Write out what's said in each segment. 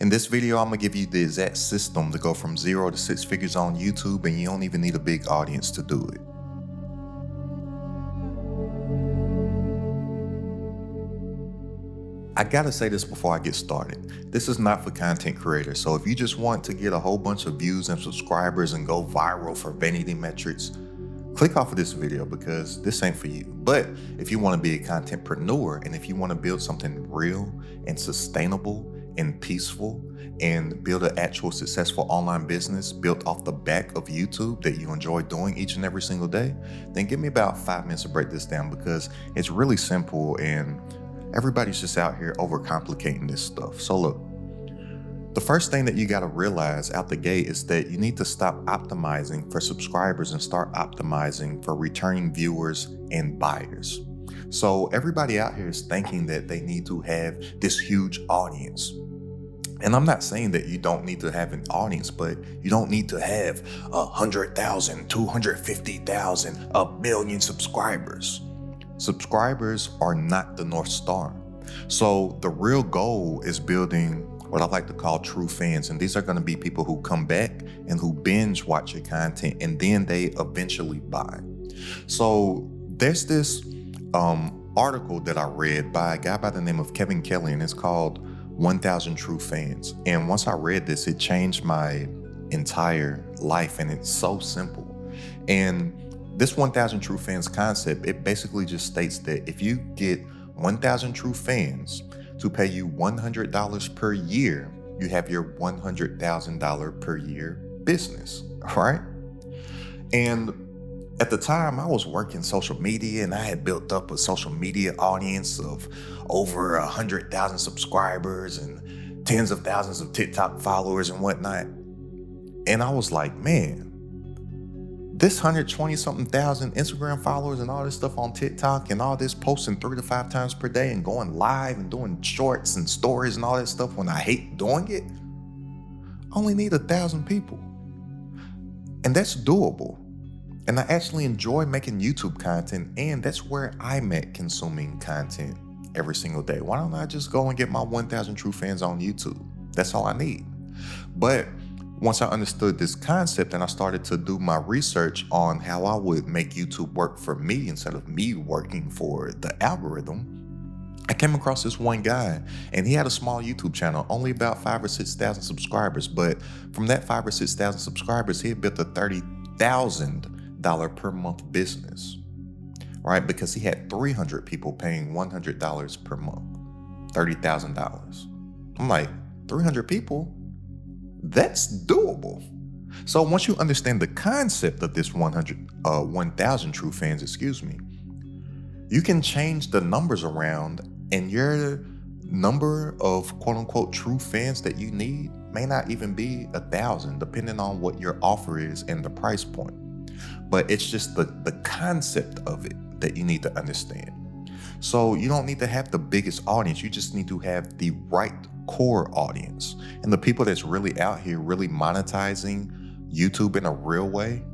In this video, I'm gonna give you the exact system to go from 0 to 6 figures on YouTube, and you don't even need a big audience to do it. I gotta say this before I get started. This is not for content creators, so if you just want to get a whole bunch of views and subscribers and go viral for vanity metrics, click off of this video because this ain't for you. But if you want to be a contentpreneur and if you want to build something real and sustainable and peaceful and build an actual successful online business built off the back of YouTube that you enjoy doing each and every single day, then give me about 5 minutes to break this down because it's really simple and everybody's just out here overcomplicating this stuff. So look, the first thing that you got to realize out the gate is that you need to stop optimizing for subscribers and start optimizing for returning viewers and buyers. So everybody out here is thinking that they need to have this huge audience. And I'm not saying that you don't need to have an audience, but you don't need to have 100,000, 250,000, 1 million subscribers. Subscribers are not the North Star. So the real goal is building what I like to call true fans. And these are going to be people who come back and who binge watch your content and then they eventually buy. So there's this article that I read by a guy by the name of Kevin Kelly, and it's called 1,000 True Fans. And once I read this, it changed my entire life, and it's so simple. And this 1,000 True Fans concept, it basically just states that if you get 1,000 true fans to pay you $100 per year, you have your $100,000 per year business, all right? And at the time, I was working social media and I had built up a social media audience of over 100,000 subscribers and tens of thousands of TikTok followers and whatnot. And I was like, man, this 120 something thousand Instagram followers and all this stuff on TikTok and all this posting 3 to 5 times per day and going live and doing shorts and stories and all that stuff when I hate doing it, I only need 1,000 people. And that's doable. And I actually enjoy making YouTube content, and that's where I'm at consuming content every single day. Why don't I just go and get my 1,000 true fans on YouTube? That's all I need. But once I understood this concept and I started to do my research on how I would make YouTube work for me instead of me working for the algorithm, I came across this one guy, and he had a small YouTube channel, only about 5,000 or 6,000 subscribers. But from that 5,000 or 6,000 subscribers, he had built a $30,000 per month business, right? Because he had 300 people paying $100 per month, $30,000. I'm like, 300 people? That's doable. So once you understand the concept of this 1,000 true fans, you can change the numbers around, and your number of quote unquote true fans that you need may not even be 1,000, depending on what your offer is and the price point. But it's just the concept of it that you need to understand. So you don't need to have the biggest audience. You just need to have the right core audience. And the people that's really out here really monetizing YouTube in a real way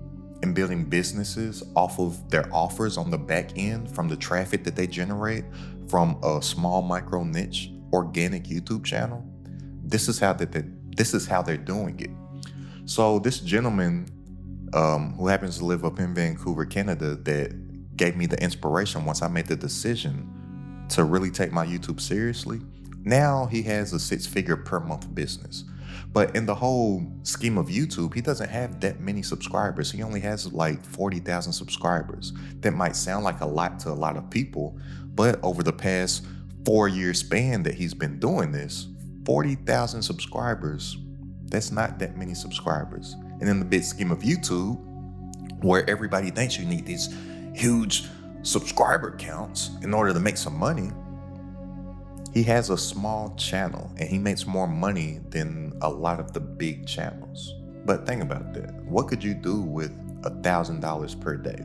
and building businesses off of their offers on the back end from the traffic that they generate from a small micro niche organic YouTube channel, this is how they're doing it. So this gentleman who happens to live up in Vancouver, Canada, that gave me the inspiration once I made the decision to really take my YouTube seriously. Now he has a 6-figure per month business. But in the whole scheme of YouTube, he doesn't have that many subscribers. He only has like 40,000 subscribers. That might sound like a lot to a lot of people, but over the past 4-year span that he's been doing this, 40,000 subscribers, that's not that many subscribers. And in the big scheme of YouTube, where everybody thinks you need these huge subscriber counts in order to make some money, he has a small channel and he makes more money than a lot of the big channels. But think about that. What could you do with $1,000 per day?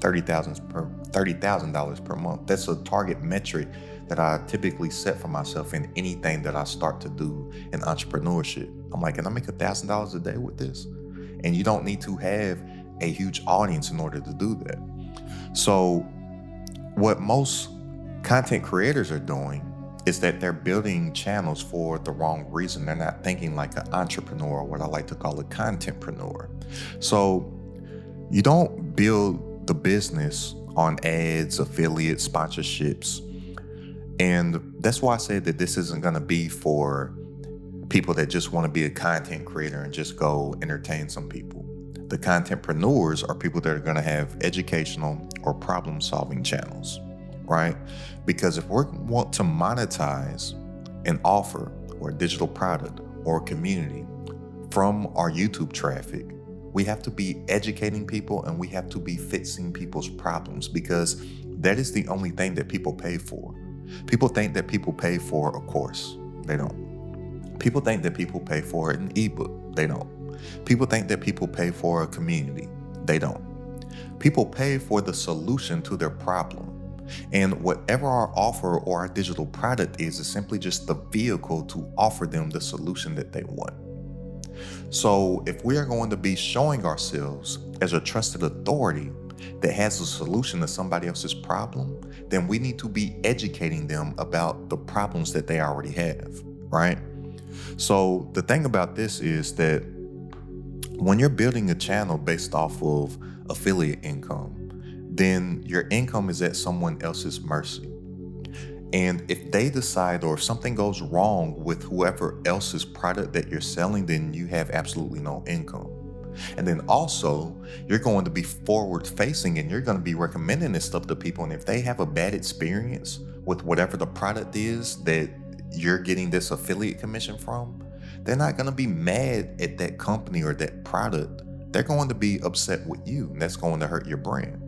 $30,000 per month. That's a target metric that I typically set for myself in anything that I start to do in entrepreneurship. I'm like, can I make $1,000 a day with this? And you don't need to have a huge audience in order to do that. So what most content creators are doing is that they're building channels for the wrong reason. They're not thinking like an entrepreneur, or what I like to call a contentpreneur. So you don't build the business on ads, affiliates, sponsorships. And that's why I said that this isn't going to be for people that just want to be a content creator and just go entertain some people. The contentpreneurs are people that are going to have educational or problem solving channels, right? Because if we want to monetize an offer or a digital product or a community from our YouTube traffic, we have to be educating people and we have to be fixing people's problems, because that is the only thing that people pay for. People think that people pay for a course. They don't. People think that people pay for an ebook. They don't. People think that people pay for a community. They don't. People pay for the solution to their problem. And whatever our offer or our digital product is simply just the vehicle to offer them the solution that they want. So if we are going to be showing ourselves as a trusted authority that has a solution to somebody else's problem, then we need to be educating them about the problems that they already have, right? So the thing about this is that when you're building a channel based off of affiliate income, then your income is at someone else's mercy. And if they decide, or if something goes wrong with whoever else's product that you're selling, then you have absolutely no income. And then also, you're going to be forward facing and you're going to be recommending this stuff to people. And if they have a bad experience with whatever the product is that you're getting this affiliate commission from, they're not going to be mad at that company or that product. They're going to be upset with you, and that's going to hurt your brand.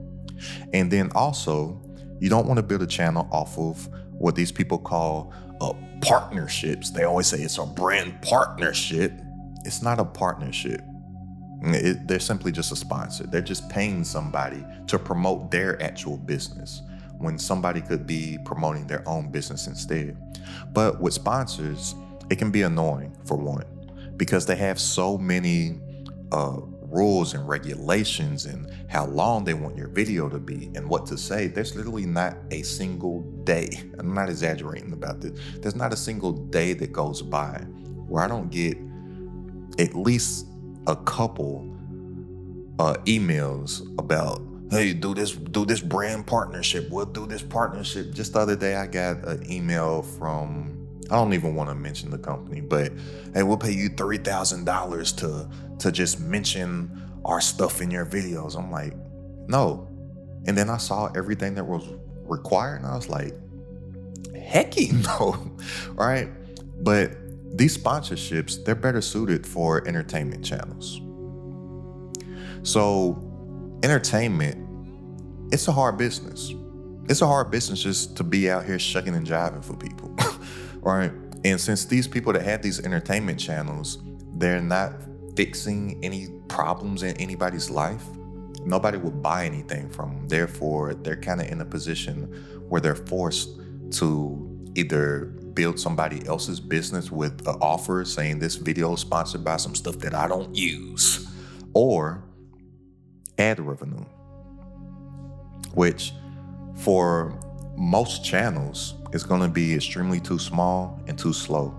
And then also, you don't want to build a channel off of what these people call partnerships. They always say it's a brand partnership. It's not a partnership. They're simply just a sponsor. They're just paying somebody to promote their actual business when somebody could be promoting their own business instead. But with sponsors, it can be annoying, for one, because they have so many rules and regulations and how long they want your video to be and what to say. There's literally not a single day, I'm not exaggerating about this, there's not a single day that goes by where I don't get at least a couple emails about, hey, do this brand partnership, we'll do this partnership. Just the other day I got an email from, I don't even want to mention the company, but hey, we'll pay you $3,000 to just mention our stuff in your videos. I'm like, no. And then I saw everything that was required and I was like, hecky no, right? But these sponsorships, they're better suited for entertainment channels. So entertainment, it's a hard business. It's a hard business just to be out here shucking and jiving for people, right? And since these people that have these entertainment channels, they're not fixing any problems in anybody's life, nobody would buy anything from them. Therefore, they're kind of in a position where they're forced to either build somebody else's business with an offer saying this video is sponsored by some stuff that I don't use, or ad revenue, which for most channels is going to be extremely too small and too slow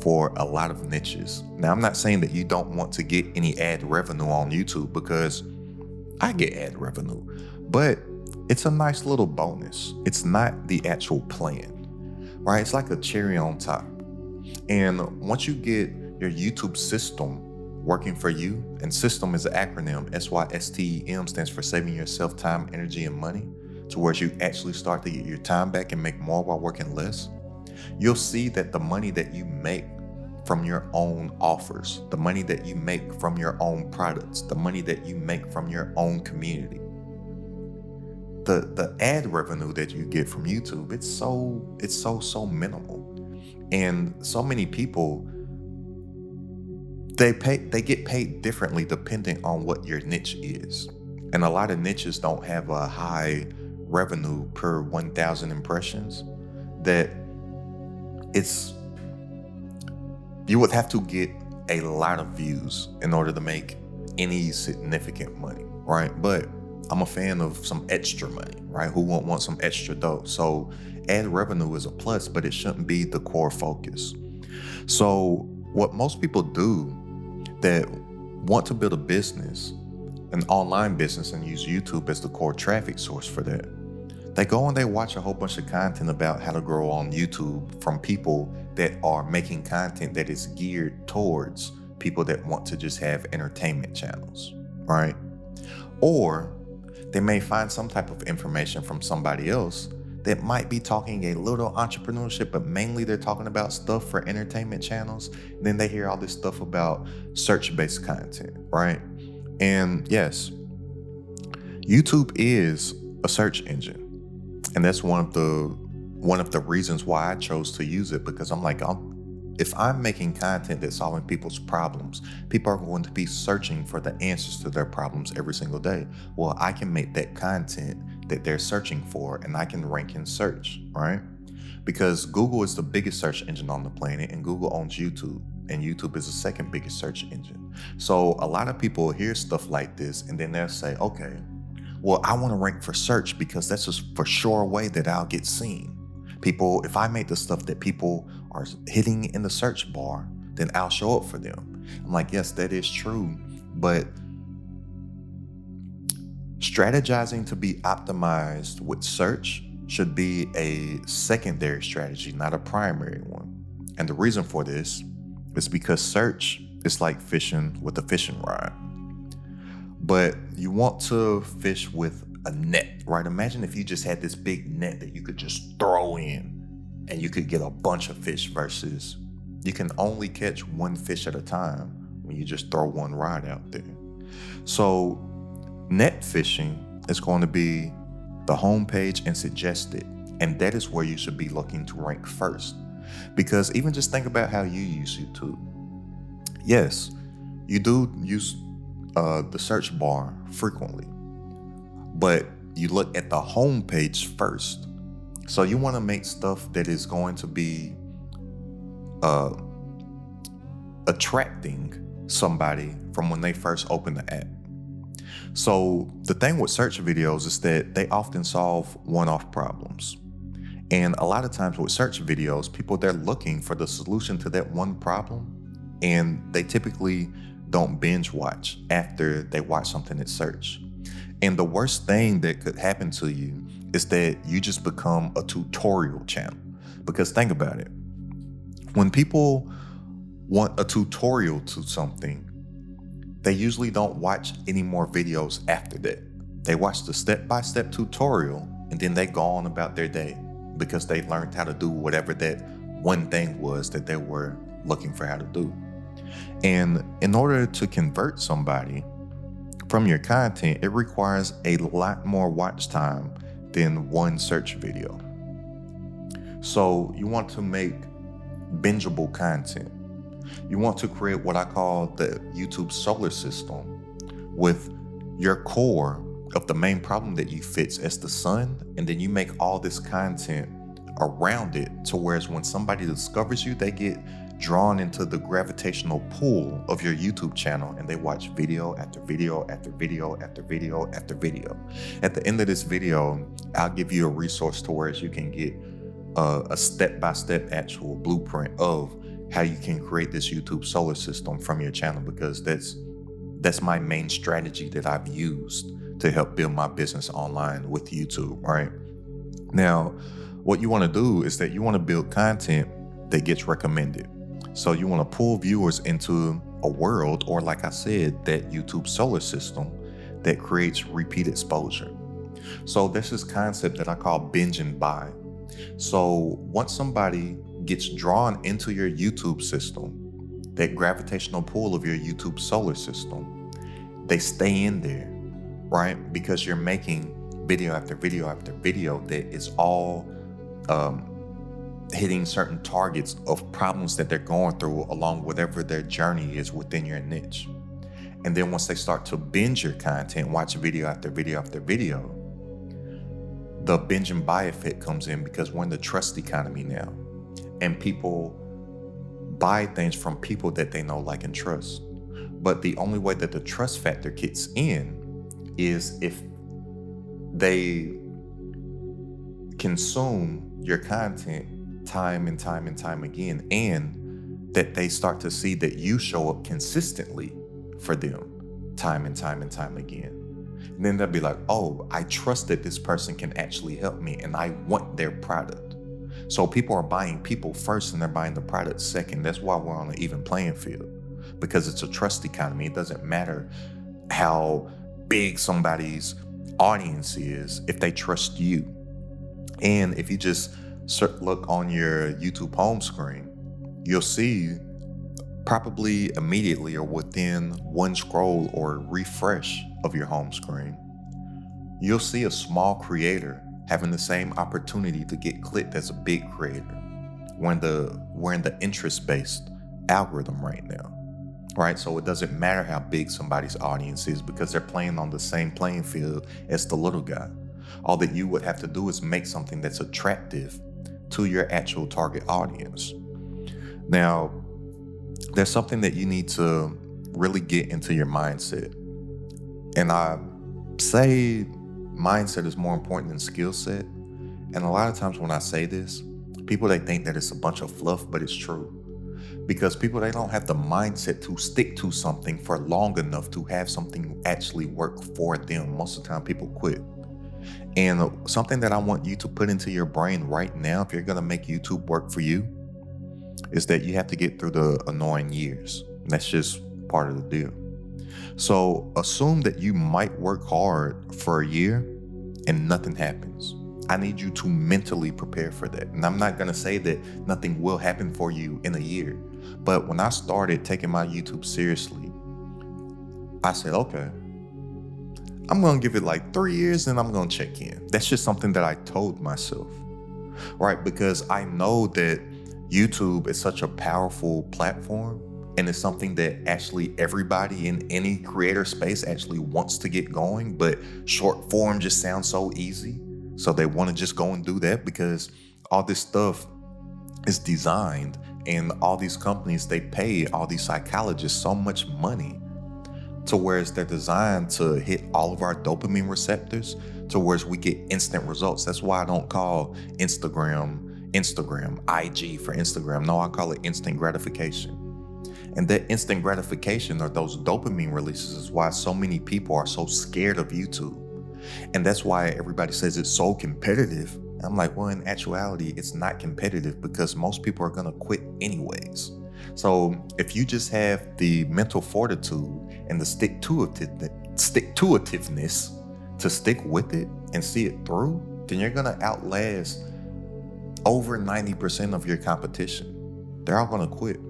for a lot of niches. Now, I'm not saying that you don't want to get any ad revenue on YouTube, because I get ad revenue, but it's a nice little bonus. It's not the actual plan, right? It's like a cherry on top. And once you get your YouTube system working for you, and system is an acronym, SYSTEM stands for saving yourself time, energy, and money, to where you actually start to get your time back and make more while working less, you'll see that the money that you make from your own offers, the money that you make from your own products, the money that you make from your own community, the ad revenue that you get from YouTube, it's so minimal. And so many people, they get paid differently depending on what your niche is. And a lot of niches don't have a high revenue per 1,000 impressions, that you would have to get a lot of views in order to make any significant money, right? But I'm a fan of some extra money, right? Who won't want some extra dough? So ad revenue is a plus, but it shouldn't be the core focus. So what most people do that want to build a business, an online business, and use YouTube as the core traffic source for that, they go and they watch a whole bunch of content about how to grow on YouTube from people that are making content that is geared towards people that want to just have entertainment channels, right? Or they may find some type of information from somebody else that might be talking a little entrepreneurship, but mainly they're talking about stuff for entertainment channels. Then they hear all this stuff about search-based content, right? And yes, YouTube is a search engine. And that's one of the reasons why I chose to use it, because I'm like, if I'm making content that's solving people's problems, people are going to be searching for the answers to their problems every single day. Well, I can make that content that they're searching for, and I can rank in search, right? Because Google is the biggest search engine on the planet, and Google owns YouTube, and YouTube is the second biggest search engine. So a lot of people hear stuff like this, and then they'll say, okay, well, I want to rank for search because that's just for sure a way that I'll get seen. People, if I make the stuff that people are hitting in the search bar, then I'll show up for them. I'm like, yes, that is true. But strategizing to be optimized with search should be a secondary strategy, not a primary one. And the reason for this is because search is like fishing with a fishing rod. But you want to fish with a net, right? Imagine if you just had this big net that you could just throw in and you could get a bunch of fish, versus you can only catch one fish at a time when you just throw one rod out there. So net fishing is going to be the homepage and suggested, and that is where you should be looking to rank first. Because even just think about how you use YouTube. Yes, you do use the search bar frequently, but you look at the home page first. So you want to make stuff that is going to be attracting somebody from when they first open the app. So the thing with search videos is that they often solve one-off problems. And a lot of times with search videos, people, they're looking for the solution to that one problem, and they typically don't binge watch after they watch something at search. And the worst thing that could happen to you is that you just become a tutorial channel. Because think about it. When people want a tutorial to something, they usually don't watch any more videos after that. They watch the step-by-step tutorial and then they go on about their day because they learned how to do whatever that one thing was that they were looking for how to do. And in order to convert somebody from your content, it requires a lot more watch time than one search video. So you want to make bingeable content. You want to create what I call the YouTube solar system, with your core of the main problem that you fix as the sun, and then you make all this content around it to whereas when somebody discovers you, they get drawn into the gravitational pull of your YouTube channel, and they watch video after video after video after video after video. At the end of this video, I'll give you a resource to where you can get a step-by-step actual blueprint of how you can create this YouTube solar system from your channel, because that's my main strategy that I've used to help build my business online with YouTube, right? Now, what you want to do is that you want to build content that gets recommended. So you want to pull viewers into a world, or like I said, that YouTube solar system that creates repeat exposure. So there's this concept that I call binge and buy. So once somebody gets drawn into your YouTube system, that gravitational pull of your YouTube solar system, they stay in there, right? Because you're making video after video after video that is all hitting certain targets of problems that they're going through along whatever their journey is within your niche. And then once they start to binge your content, watch video after video after video, the binge and buy effect comes in, because we're in the trust economy now, and people buy things from people that they know, like, and trust. But the only way that the trust factor kicks in is if they consume your content time and time and time again, and that they start to see that you show up consistently for them time and time and time again. And then they'll be like, oh, I trust that this person can actually help me and I want their product. So people are buying people first and they're buying the product second. That's why we're on an even playing field, because it's a trust economy. It doesn't matter how big somebody's audience is if they trust you. And if you just look on your YouTube home screen, you'll see probably immediately or within one scroll or refresh of your home screen, you'll see a small creator having the same opportunity to get clicked as a big creator. We're in the interest-based algorithm right now, right? So it doesn't matter how big somebody's audience is because they're playing on the same playing field as the little guy. All that you would have to do is make something that's attractive to your actual target audience. Now, there's something that you need to really get into your mindset. And I say mindset is more important than skill set. And a lot of times when I say this, people, they think that it's a bunch of fluff, but it's true. Because people, they don't have the mindset to stick to something for long enough to have something actually work for them. Most of the time people quit. And something that I want you to put into your brain right now, if you're going to make YouTube work for you, is that you have to get through the annoying years. That's just part of the deal. So assume that you might work hard for a year and nothing happens. I need you to mentally prepare for that. And I'm not going to say that nothing will happen for you in a year. But when I started taking my YouTube seriously, I said, okay, I'm going to give it like 3 years and I'm going to check in. That's just something that I told myself, right? Because I know that YouTube is such a powerful platform, and it's something that actually everybody in any creator space actually wants to get going, but short form just sounds so easy. So they want to just go and do that because all this stuff is designed, and all these companies, they pay all these psychologists so much money to whereas they're designed to hit all of our dopamine receptors to whereas we get instant results. That's why I don't call Instagram, IG for Instagram. No, I call it instant gratification. And that instant gratification or those dopamine releases is why so many people are so scared of YouTube. And that's why everybody says it's so competitive. I'm like, well, in actuality, it's not competitive because most people are gonna quit anyways. So if you just have the mental fortitude and the stick-to-itiveness to stick with it and see it through, then you're gonna outlast over 90% of your competition. They're all gonna quit.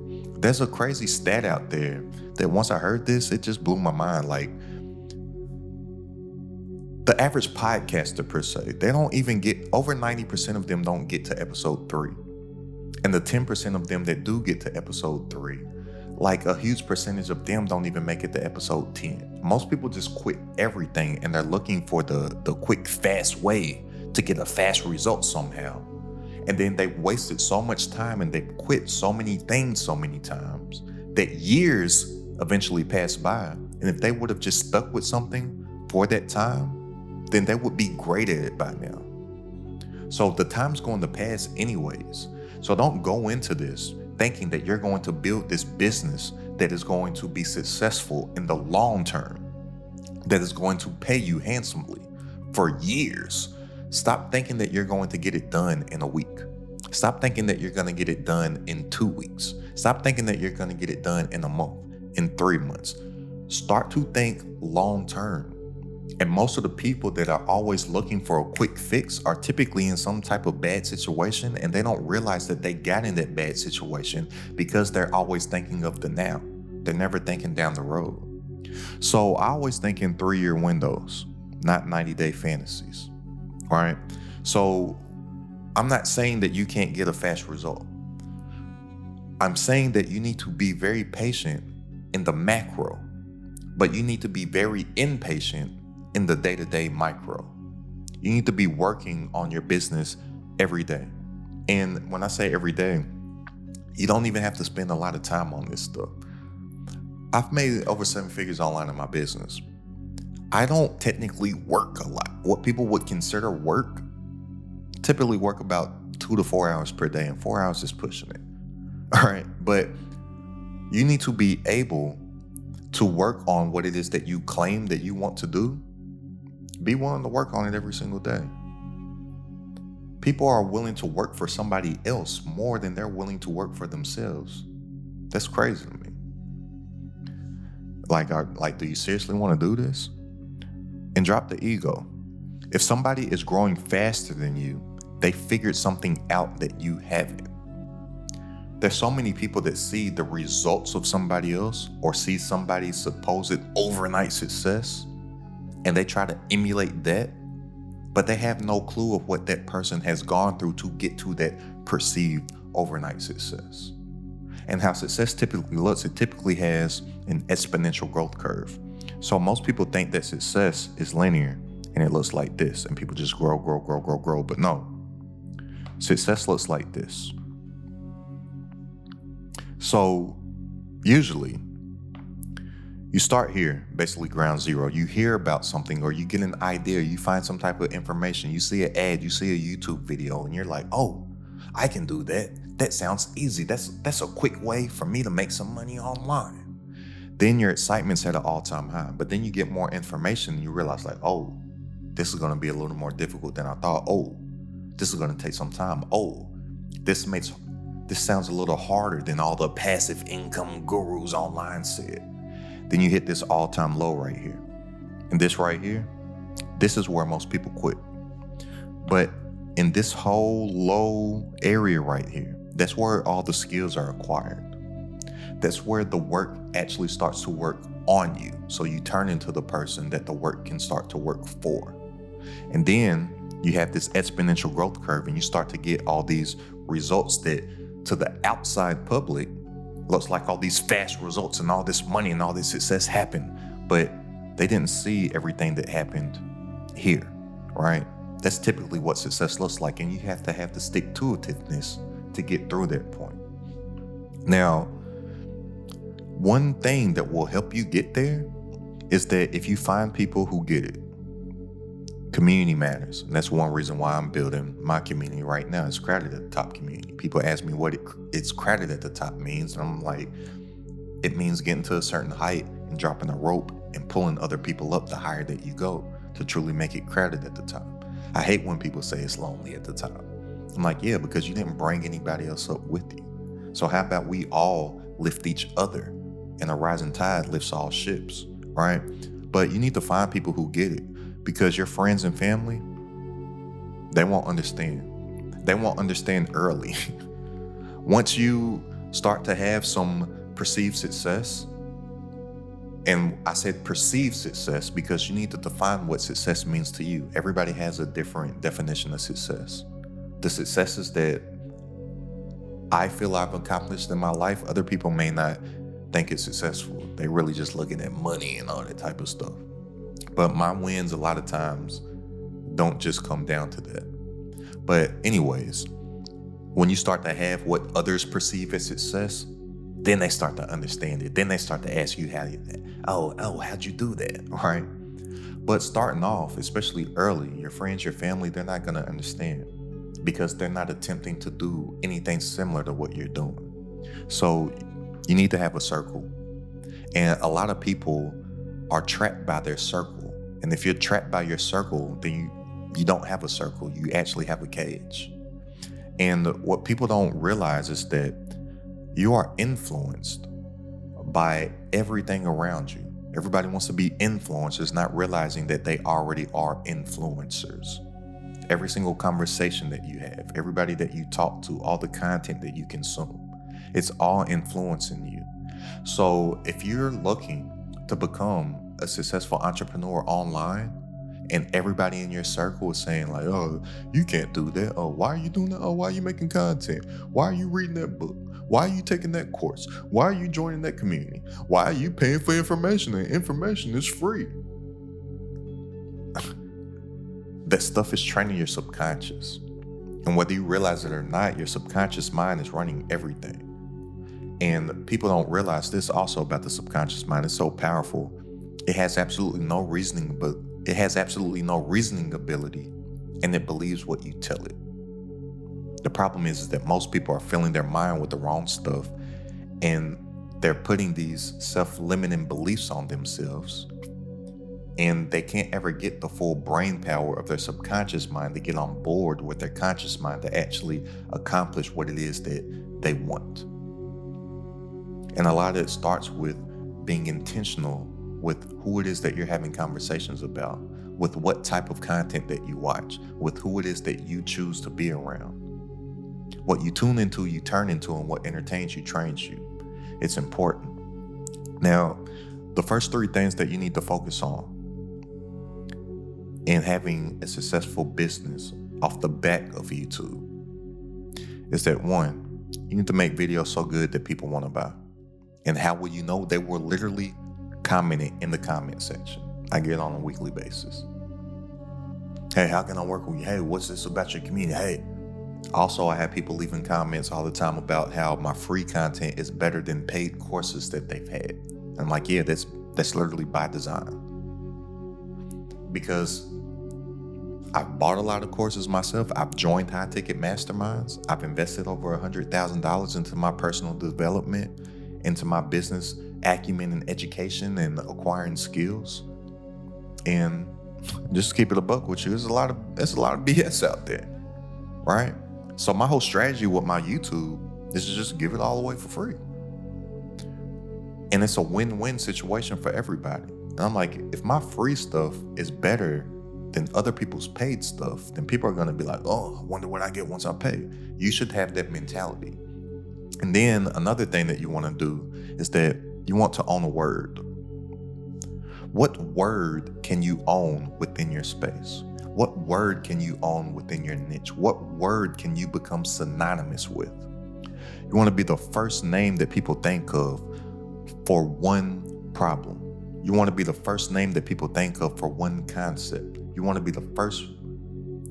There's a crazy stat out there that once I heard this, it just blew my mind. Like, the average podcaster per se, they don't even get, over 90% of them don't get to episode 3. And the 10% of them that do get to episode 3, like a huge percentage of them don't even make it to episode 10. Most people just quit everything and they're looking for the quick, fast way to get a fast result somehow. And then they wasted so much time and they quit so many things so many times that years eventually passed by. And if they would have just stuck with something for that time, then they would be great at it by now. So the time's going to pass anyways. So don't go into this thinking that you're going to build this business that is going to be successful in the long term, that is going to pay you handsomely for years. Stop thinking that you're going to get it done in a week. Stop thinking that you're going to get it done in 2 weeks. Stop thinking that you're going to get it done in a month, in 3 months. Start to think long term. And most of the people that are always looking for a quick fix are typically in some type of bad situation, and they don't realize that they got in that bad situation because they're always thinking of the now. They're never thinking down the road. So I always think in 3-year windows, not 90-day fantasies. All right. So I'm not saying that you can't get a fast result. I'm saying that you need to be very patient in the macro, but you need to be very impatient in the day-to-day micro. You need to be working on your business every day. And when I say every day, you don't even have to spend a lot of time on this stuff. I've made over 7 figures online in my business. I don't technically work a lot. What people would consider work, typically work about 2 to 4 hours per day, and 4 hours is pushing it. All right. But you need to be able to work on what it is that you claim that you want to do. Be willing to work on it every single day. People are willing to work for somebody else more than they're willing to work for themselves. That's crazy to me. Do you seriously want to do this? And drop the ego. If somebody is growing faster than you, they figured something out that you haven't. There's so many people that see the results of somebody else or see somebody's supposed overnight success, and they try to emulate that, but they have no clue of what that person has gone through to get to that perceived overnight success. And how success typically looks, it typically has an exponential growth curve. So most people think that success is linear and it looks like this, and people just grow. But no, success looks like this. So usually you start here, basically ground zero. You hear about something, or you get an idea, you find some type of information, you see an ad, you see a YouTube video, and you're like, oh, I can do that. That sounds easy. That's a quick way for me to make some money online. Then your excitement's at an all-time high. But then you get more information and you realize like, oh, this is going to be a little more difficult than I thought. Oh, this is going to take some time. Oh, this sounds a little harder than all the passive income gurus online said. Then you hit this all-time low right here. And this right here, this is where most people quit. But in this whole low area right here, that's where all the skills are acquired. That's where the work actually starts to work on you. So you turn into the person that the work can start to work for. And then you have this exponential growth curve, and you start to get all these results that to the outside public looks like all these fast results and all this money and all this success happened, but they didn't see everything that happened here, right? That's typically what success looks like, and you have to have the stick-to-itiveness to get through that point. Now, one thing that will help you get there is that if you find people who get it, community matters. And that's one reason why I'm building my community right now. It's crowded at the top community. People ask me what it's crowded at the top means. And I'm like, it means getting to a certain height and dropping a rope and pulling other people up the higher that you go to truly make it crowded at the top. I hate when people say it's lonely at the top. I'm like, yeah, because you didn't bring anybody else up with you. So how about we all lift each other, and a rising tide lifts all ships, right? But you need to find people who get it. Because your friends and family, they won't understand. They won't understand early. Once you start to have some perceived success, and I said perceived success because you need to define what success means to you. Everybody has a different definition of success. The successes that I feel I've accomplished in my life, other people may not think it's successful. They really just looking at money and all that type of stuff. But my wins a lot of times don't just come down to that. But anyways, when you start to have what others perceive as success, then they start to understand it. Then they start to ask you how'd you do that, right? But starting off, especially early, your friends, your family, they're not gonna understand because they're not attempting to do anything similar to what you're doing. So you need to have a circle. And a lot of people are trapped by their circle. And if you're trapped by your circle, then you don't have a circle. You actually have a cage. And what people don't realize is that you are influenced by everything around you. Everybody wants to be influencers, not realizing that they already are influencers. Every single conversation that you have, everybody that you talk to, all the content that you consume, it's all influencing you. So if you're looking to become a successful entrepreneur online, and everybody in your circle is saying like, oh, you can't do that. Oh, why are you doing that? Oh, why are you making content? Why are you reading that book? Why are you taking that course? Why are you joining that community? Why are you paying for information, and information is free? That stuff is training your subconscious. And whether you realize it or not, your subconscious mind is running everything. And people don't realize this also about the subconscious mind. It's so powerful. It has absolutely no reasoning, but it has absolutely no reasoning ability, and it believes what you tell it. The problem is that most people are filling their mind with the wrong stuff, and they're putting these self-limiting beliefs on themselves, and they can't ever get the full brain power of their subconscious mind to get on board with their conscious mind to actually accomplish what it is that they want. And a lot of it starts with being intentional with who it is that you're having conversations about, with what type of content that you watch, with who it is that you choose to be around. What you tune into, you turn into, and what entertains you, trains you. It's important. Now, the first 3 things that you need to focus on in having a successful business off the back of YouTube is that 1, you need to make videos so good that people want to buy. And how will you know? They were literally commenting in the comment section. I get on a weekly basis. Hey, how can I work with you? Hey, what's this about your community? Hey. Also, I have people leaving comments all the time about how my free content is better than paid courses that they've had. And I'm like, yeah, that's literally by design. Because I've bought a lot of courses myself. I've joined high ticket masterminds. I've invested over $100,000 into my personal development, into my business acumen and education and acquiring skills. And just to keep it a buck with you, there's a lot of BS out there, right? So my whole strategy with my YouTube is to just give it all away for free. And it's a win-win situation for everybody. And I'm like, if my free stuff is better than other people's paid stuff, then people are going to be like, oh, I wonder what I get once I pay. You should have that mentality. And then another thing that you want to do is that you want to own a word. What word can you own within your space? What word can you own within your niche? What word can you become synonymous with? You want to be the first name that people think of for one problem. You want to be the first name that people think of for one concept. You want to be the first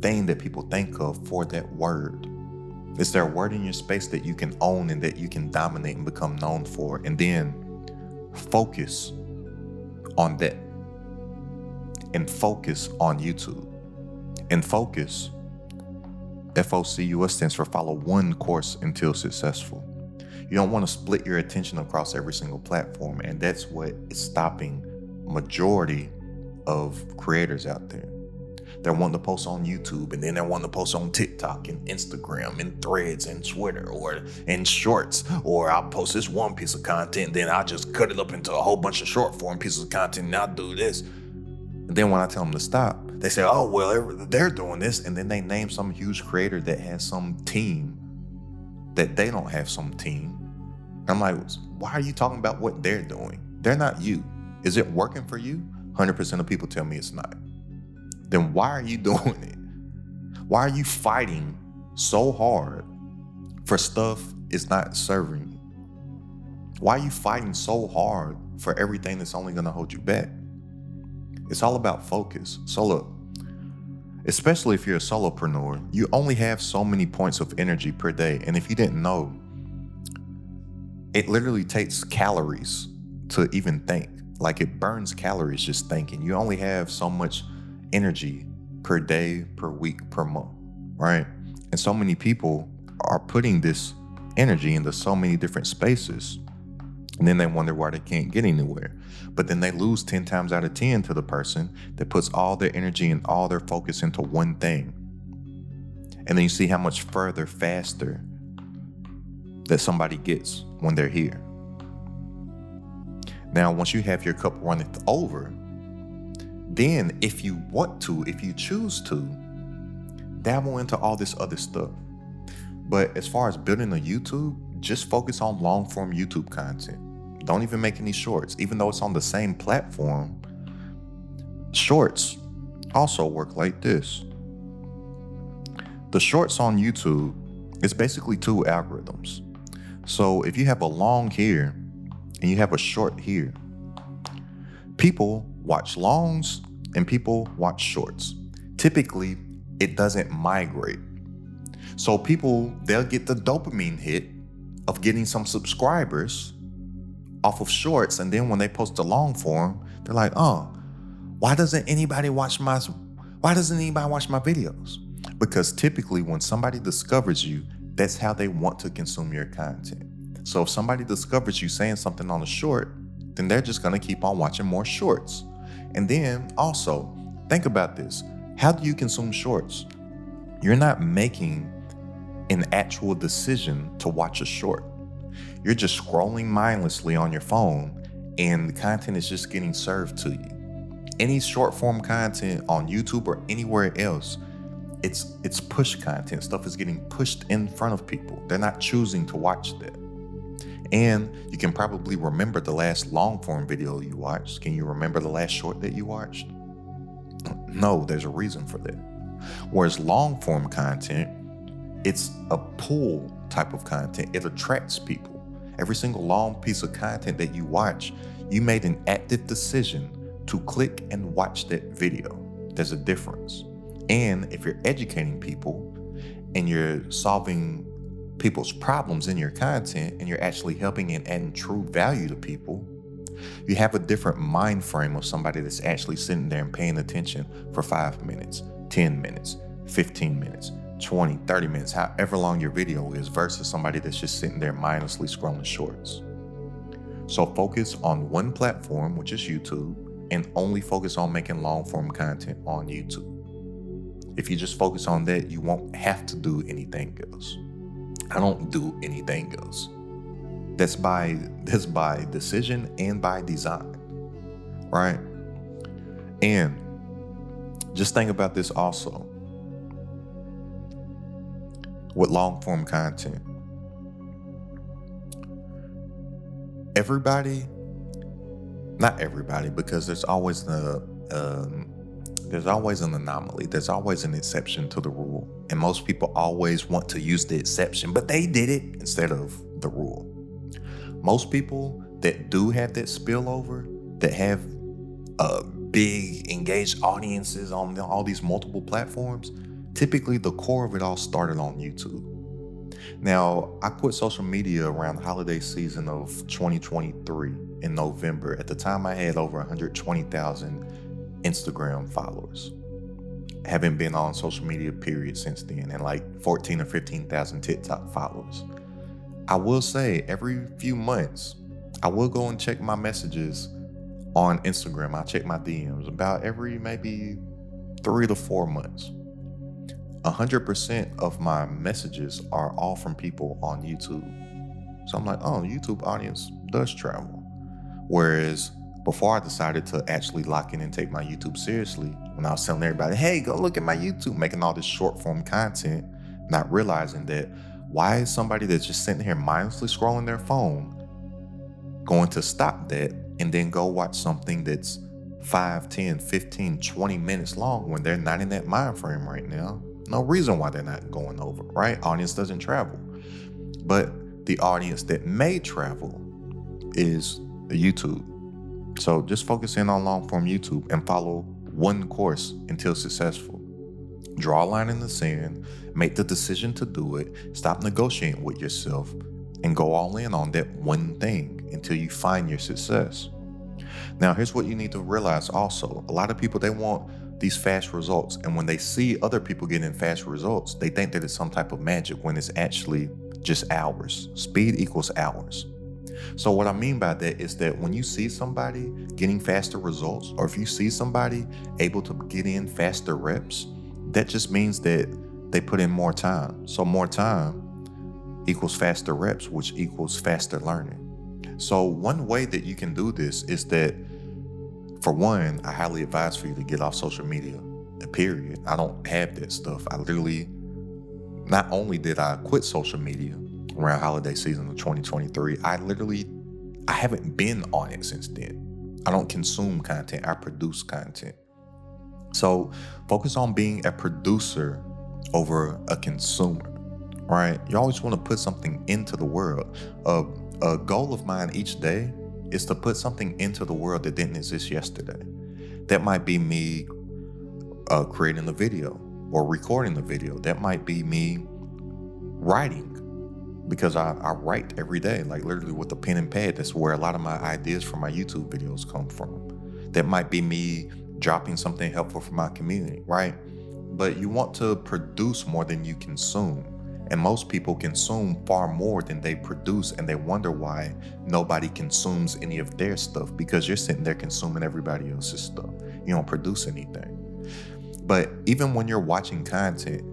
thing that people think of for that word. Is there a word in your space that you can own and that you can dominate and become known for? And then focus on that. And focus on YouTube. And focus, FOCUS stands for follow one course until successful. You don't want to split your attention across every single platform, and that's what is stopping majority of creators out there. They're wanting to post on YouTube, and then they're wanting to post on TikTok and Instagram and Threads and Twitter or in Shorts, or I'll post this one piece of content, then I'll just cut it up into a whole bunch of short form pieces of content, and I'll do this. And then when I tell them to stop, they say, oh, well, they're doing this. And then they name some huge creator that has some team that they don't have some team. I'm like, why are you talking about what they're doing? They're not you. Is it working for you? 100% of people tell me it's not. Then why are you doing it? Why are you fighting so hard for stuff it's not serving you? Why are you fighting so hard for everything that's only going to hold you back? It's all about focus. So look, especially if you're a solopreneur, you only have so many points of energy per day. And if you didn't know, it literally takes calories to even think. Like it burns calories just thinking. You only have so much energy per day, per week, per month, right? And so many people are putting this energy into so many different spaces. And then they wonder why they can't get anywhere. But then they lose 10 times out of 10 to the person that puts all their energy and all their focus into one thing. And then you see how much further, faster that somebody gets when they're here. Now, once you have your cup runneth over, then if you want to, if you choose to, dabble into all this other stuff. But as far as building a YouTube, just focus on long form YouTube content. Don't even make any shorts, even though it's on the same platform. Shorts also work like this. The shorts on YouTube is basically 2 algorithms. So if you have a long here and you have a short here, people watch longs and people watch shorts. Typically, it doesn't migrate. So people, they'll get the dopamine hit of getting some subscribers off of shorts, and then when they post the long form, They're like, oh, why doesn't anybody watch my videos? Because typically when somebody discovers you, that's how they want to consume your content. So if somebody discovers you saying something on a short, then they're just going to keep on watching more shorts. And then also, think about this. How do you consume shorts? You're not making an actual decision to watch a short. You're just scrolling mindlessly on your phone and the content is just getting served to you. Any short form content on YouTube or anywhere else, it's push content. Stuff is getting pushed in front of people. They're not choosing to watch that. And you can probably remember the last long form video you watched. Can you remember the last short that you watched? No, there's a reason for that. Whereas long form content, it's a pull type of content. It attracts people. Every single long piece of content that you watch, you made an active decision to click and watch that video. There's a difference. And if you're educating people and you're solving people's problems in your content and you're actually helping and adding true value to people, you have a different mind frame of somebody that's actually sitting there and paying attention for 5 minutes, 10 minutes, 15 minutes, 20, 30 minutes, however long your video is, versus somebody that's just sitting there mindlessly scrolling shorts. So focus on one platform, which is YouTube, and only focus on making long form content on YouTube. If you just focus on that, you won't have to do anything else. I don't do anything else. That's by decision and by design, right? And just think about this also with long form content. Not everybody, because there's always an anomaly. There's always an exception to the rule. And most people always want to use the exception, but they did it instead of the rule. Most people that do have that spillover, that have big engaged audiences on all these multiple platforms, typically the core of it all started on YouTube. Now, I quit social media around the holiday season of 2023 in November. At the time, I had over 120,000 Instagram followers. Haven't been on social media period since then, and like 14 or 15,000 TikTok followers. I will say every few months, I will go and check my messages on Instagram. I'll check my DMs about every maybe 3 to 4 months. 100% of my messages are all from people on YouTube. So I'm like, oh, YouTube audience does travel. Whereas before I decided to actually lock in and take my YouTube seriously, when I was telling everybody, hey, go look at my YouTube, making all this short form content, not realizing that why is somebody that's just sitting here mindlessly scrolling their phone going to stop that and then go watch something that's 5, 10, 15, 20 minutes long when they're not in that mind frame right now? No reason why they're not going over, right? Audience doesn't travel. But the audience that may travel is YouTube. So just focus in on long form YouTube and follow one course until successful. Draw a line in the sand, make the decision to do it, stop negotiating with yourself, and go all in on that one thing until you find your success. Now, here's what you need to realize also. A lot of people, they want these fast results. And when they see other people getting fast results, they think that it's some type of magic when it's actually just hours. Speed equals hours. So what I mean by that is that when you see somebody getting faster results, or if you see somebody able to get in faster reps, that just means that they put in more time. So more time equals faster reps, which equals faster learning. So one way that you can do this is that, for one, I highly advise for you to get off social media, period. I don't have that stuff. Not only did I quit social media around holiday season of 2023, I haven't been on it since then. I don't consume content, I produce content. So focus on being a producer over a consumer, right? You always want to put something into the world. A goal of mine each day is to put something into the world that didn't exist yesterday. That might be me creating a video or recording a video. That might be me writing, because I write every day, like literally with a pen and pad. That's where a lot of my ideas for my YouTube videos come from. That might be me dropping something helpful for my community, right? But you want to produce more than you consume. And most people consume far more than they produce, and they wonder why nobody consumes any of their stuff, because you're sitting there consuming everybody else's stuff. You don't produce anything. But even when you're watching content,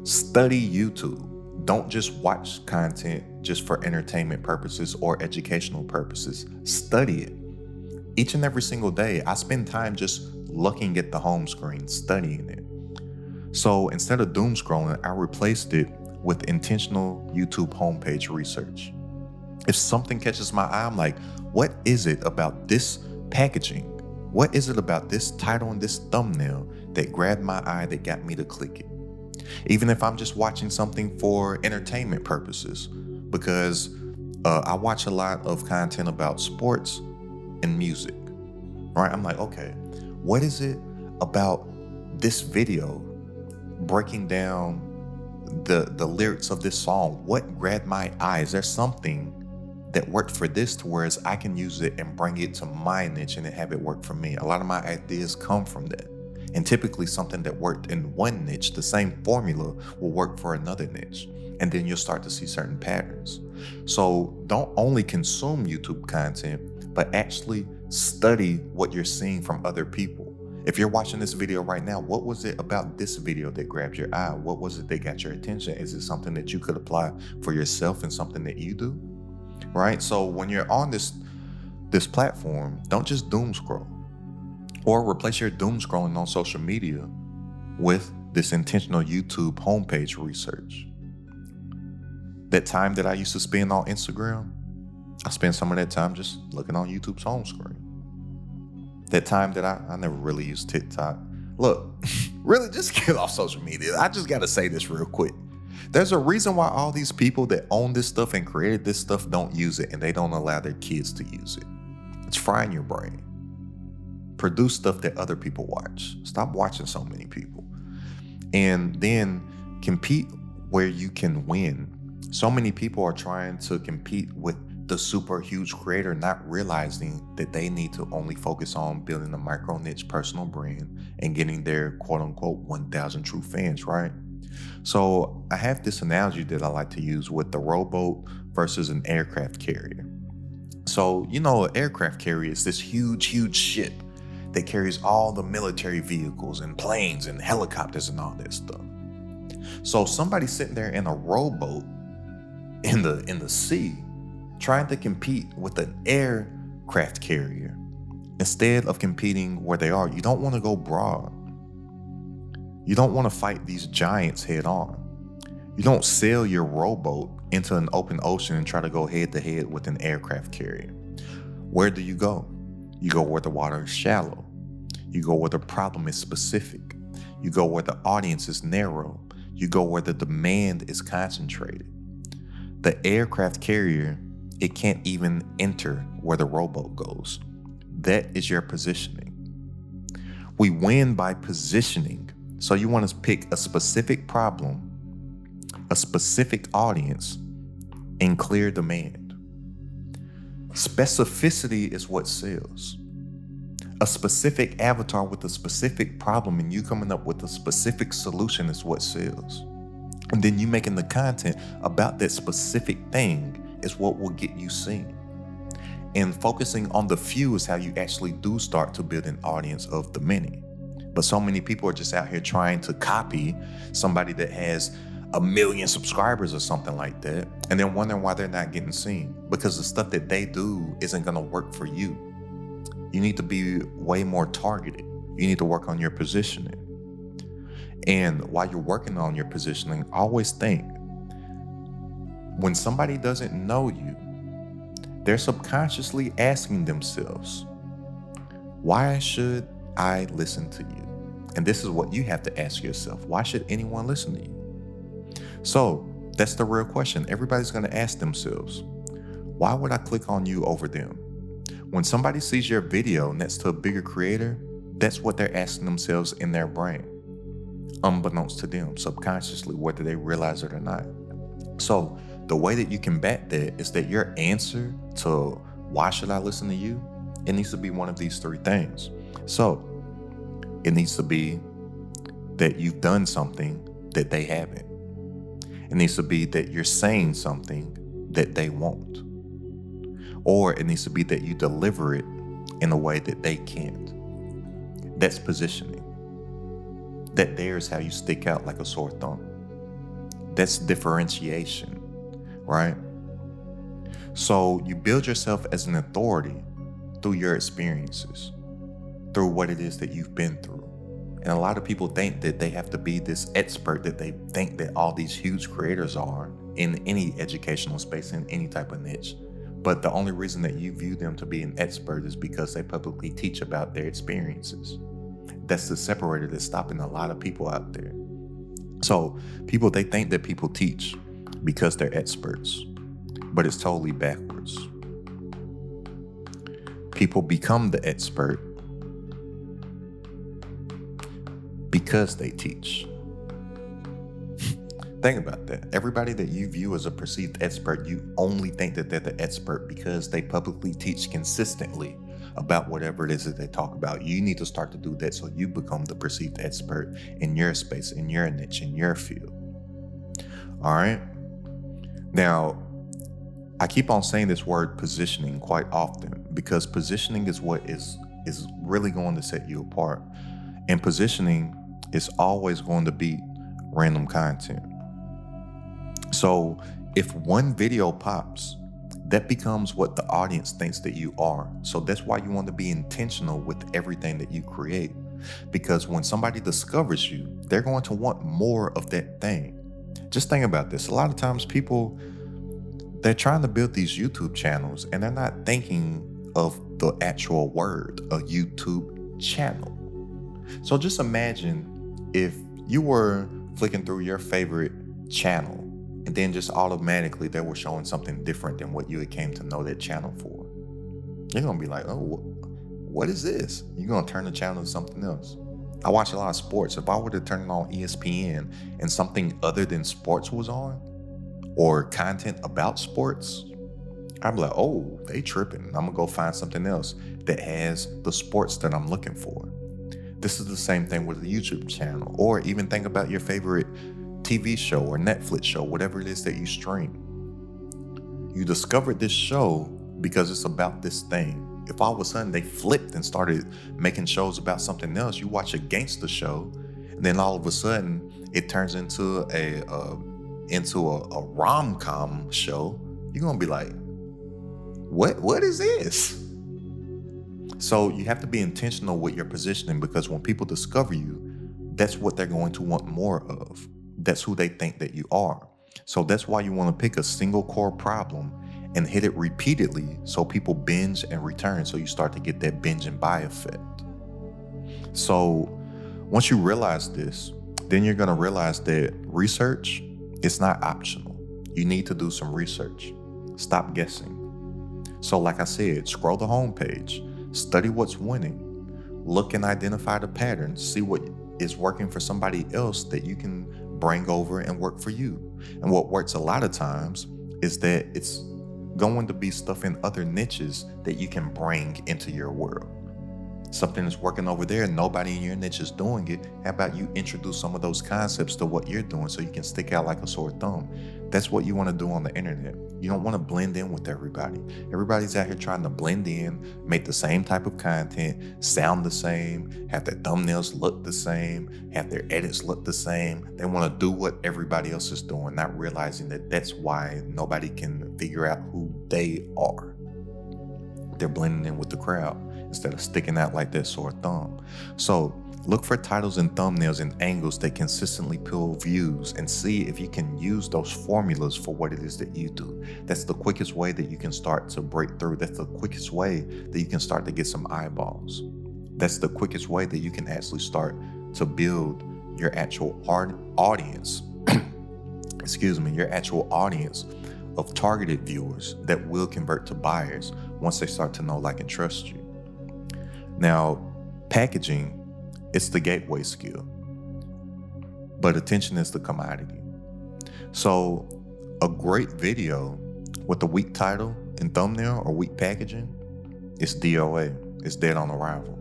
study YouTube. Don't just watch content just for entertainment purposes or educational purposes. Study it. Each and every single day, I spend time just looking at the home screen, studying it. So instead of doom scrolling, I replaced it with intentional YouTube homepage research. If something catches my eye, I'm like, what is it about this packaging? What is it about this title and this thumbnail that grabbed my eye, that got me to click it? Even if I'm just watching something for entertainment purposes, because I watch a lot of content about sports and music, right? I'm like, okay, what is it about this video breaking down the lyrics of this song? What grabbed my eye? Is there something that worked for this to whereas I can use it and bring it to my niche and have it work for me? A lot of my ideas come from that. And typically something that worked in one niche, the same formula will work for another niche. And then you'll start to see certain patterns. So don't only consume YouTube content, but actually study what you're seeing from other people. If you're watching this video right now, what was it about this video that grabbed your eye? What was it that got your attention? Is it something that you could apply for yourself and something that you do? Right? So when you're on this platform, don't just doom scroll. Or replace your doom scrolling on social media with this intentional YouTube homepage research. That time that I used to spend on Instagram, I spent some of that time just looking on YouTube's home screen. That time that I never really used TikTok. Look, really just get off social media. I just got to say this real quick. There's a reason why all these people that own this stuff and created this stuff don't use it, and they don't allow their kids to use it. It's frying your brain. Produce stuff that other people watch. Stop watching so many people. And then compete where you can win. So many people are trying to compete with the super huge creator, not realizing that they need to only focus on building a micro niche personal brand and getting their quote unquote 1,000 true fans, right? So I have this analogy that I like to use with the rowboat versus an aircraft carrier. So, you know, an aircraft carrier is this huge ship that carries all the military vehicles and planes and helicopters and all that stuff. So somebody sitting there in a rowboat in the sea trying to compete with an aircraft carrier, instead of competing where they are, you don't want to go broad. You don't want to fight these giants head on. You don't sail your rowboat into an open ocean and try to go head to head with an aircraft carrier. Where do you go? You go where the water is shallow. You go where the problem is specific. You go where the audience is narrow. You go where the demand is concentrated. The aircraft carrier, it can't even enter where the rowboat goes. That is your positioning. We win by positioning. So you want to pick a specific problem, a specific audience, and clear demand. Specificity is what sells. A specific avatar with a specific problem and you coming up with a specific solution is what sells. And then you making the content about that specific thing is what will get you seen. And focusing on the few is how you actually do start to build an audience of the many. But so many people are just out here trying to copy somebody that has 1 million subscribers or something like that, and then wondering why they're not getting seen, because the stuff that they do isn't going to work for you. You need to be way more targeted. You need to work on your positioning. And while you're working on your positioning, always think, when somebody doesn't know you, they're subconsciously asking themselves, why should I listen to you? And this is what you have to ask yourself. Why should anyone listen to you? So that's the real question. Everybody's going to ask themselves, why would I click on you over them? When somebody sees your video next to a bigger creator, that's what they're asking themselves in their brain, unbeknownst to them, subconsciously, whether they realize it or not. So the way that you combat that is that your answer to why should I listen to you It needs to be one of these three things. So it needs to be that you've done something that they haven't. It needs to be that you're saying something that they won't. Or it needs to be that you deliver it in a way that they can't. That's positioning. That there's how you stick out like a sore thumb. That's differentiation, right? So you build yourself as an authority through your experiences, through what it is that you've been through. And a lot of people think that they have to be this expert that they think that all these huge creators are in any educational space, in any type of niche. But the only reason that you view them to be an expert is because they publicly teach about their experiences. That's the separator that's stopping a lot of people out there. So people, they think that people teach because they're experts, but it's totally backwards. People become the expert because they teach. Think about that. Everybody that you view as a perceived expert, you only think that they're the expert because they publicly teach consistently about whatever it is that they talk about. You need to start to do that so you become the perceived expert in your space, in your niche, in your field. All right. Now, I keep on saying this word positioning quite often because positioning is what is really going to set you apart. And positioning is always going to beat random content. So if one video pops, that becomes what the audience thinks that you are. So that's why you want to be intentional with everything that you create. Because when somebody discovers you, they're going to want more of that thing. Just think about this. A lot of times people, they're trying to build these YouTube channels and they're not thinking of the actual word, a YouTube channel. So just imagine if you were flicking through your favorite channel and then just automatically they were showing something different than what you had came to know that channel for. You're going to be like, oh, what is this? You're going to turn the channel to something else. I watch a lot of sports. If I were to turn it on ESPN and something other than sports was on or content about sports, I'm like, oh, they tripping. I'm going to go find something else that has the sports that I'm looking for. This is the same thing with a YouTube channel, or even think about your favorite TV show or Netflix show, whatever it is that you stream. You discovered this show because it's about this thing. If all of a sudden they flipped and started making shows about something else, you watch a gangster show, and then all of a sudden it turns into a rom-com show, you're gonna be like, what is this? So you have to be intentional with your positioning, because when people discover you, that's what they're going to want more of. That's who they think that you are. So that's why you want to pick a single core problem and hit it repeatedly so people binge and return. So you start to get that binge and buy effect. So once you realize this, then you're going to realize that research is not optional. You need to do some research. Stop guessing. So like I said, scroll the homepage. Study what's winning. Look and identify the patterns. See what is working for somebody else that you can bring over and work for you. And what works a lot of times is that it's going to be stuff in other niches that you can bring into your world. Something is working over there and nobody in your niche is doing it. How about you introduce some of those concepts to what you're doing so you can stick out like a sore thumb? That's what you want to do on the internet. You don't want to blend in with everybody. Everybody's out here trying to blend in, make the same type of content, sound the same, have their thumbnails look the same, have their edits look the same. They want to do what everybody else is doing, not realizing that that's why nobody can figure out who they are. They're blending in with the crowd instead of sticking out like that sore thumb. So look for titles and thumbnails and angles that consistently pull views, and see if you can use those formulas for what it is that you do. That's the quickest way that you can start to break through. That's the quickest way that you can start to get some eyeballs. That's the quickest way that you can actually start to build your actual audience. Excuse me, your actual audience of targeted viewers that will convert to buyers once they start to know, like, and trust you. Now, packaging, it's the gateway skill, but attention is the commodity. So a great video with a weak title and thumbnail or weak packaging It's DOA. It's dead on arrival.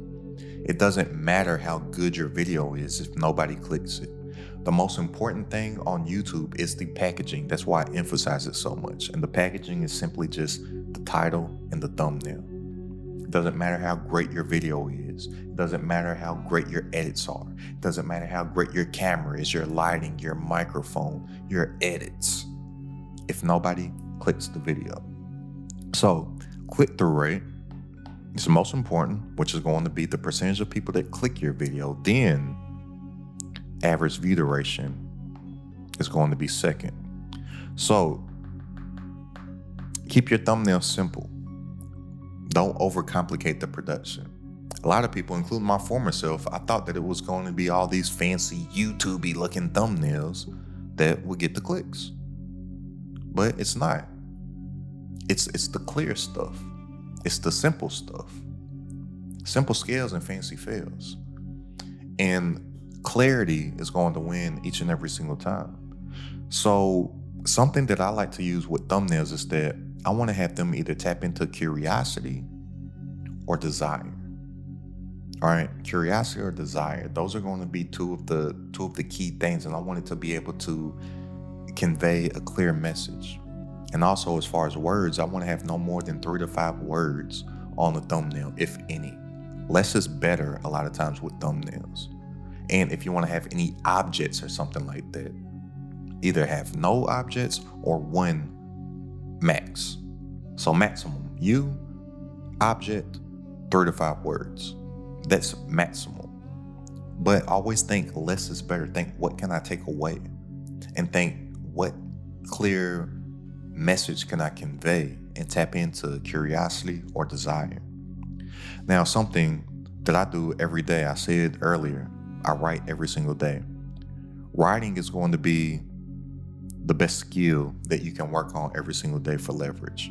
It doesn't matter how good your video is if nobody clicks it. The most important thing on YouTube is the packaging. That's why I emphasize it so much. And the packaging is simply just the title and the thumbnail. It doesn't matter how great your video is. It doesn't matter how great your edits are. It doesn't matter how great your camera is, your lighting, your microphone, your edits, if nobody clicks the video. So click-through rate is the most important, which is going to be the percentage of people that click your video. Then average view duration is going to be second. So keep your thumbnails simple. Don't overcomplicate the production. A lot of people, including my former self, I thought that it was going to be all these fancy YouTube-y looking thumbnails that would get the clicks. But it's not. It's the clear stuff. It's the simple stuff. Simple scales and fancy fails. And clarity is going to win each and every single time. So something that I like to use with thumbnails is that I want to have them either tap into curiosity or desire. All right, curiosity or desire. Those are going to be two of the key things, and I want it to be able to convey a clear message. And also, as far as words, I want to have no more than 3 to 5 words on the thumbnail, if any. Less is better a lot of times with thumbnails. And if you want to have any objects or something like that, either have no objects or 1 max. So maximum, you, object, 3 to 5 words. That's maximum. But always think less is better. Think, what can I take away? And think, what clear message can I convey, and tap into curiosity or desire. Now, something that I do every day, I said earlier, I write every single day. Writing is going to be the best skill that you can work on every single day for leverage.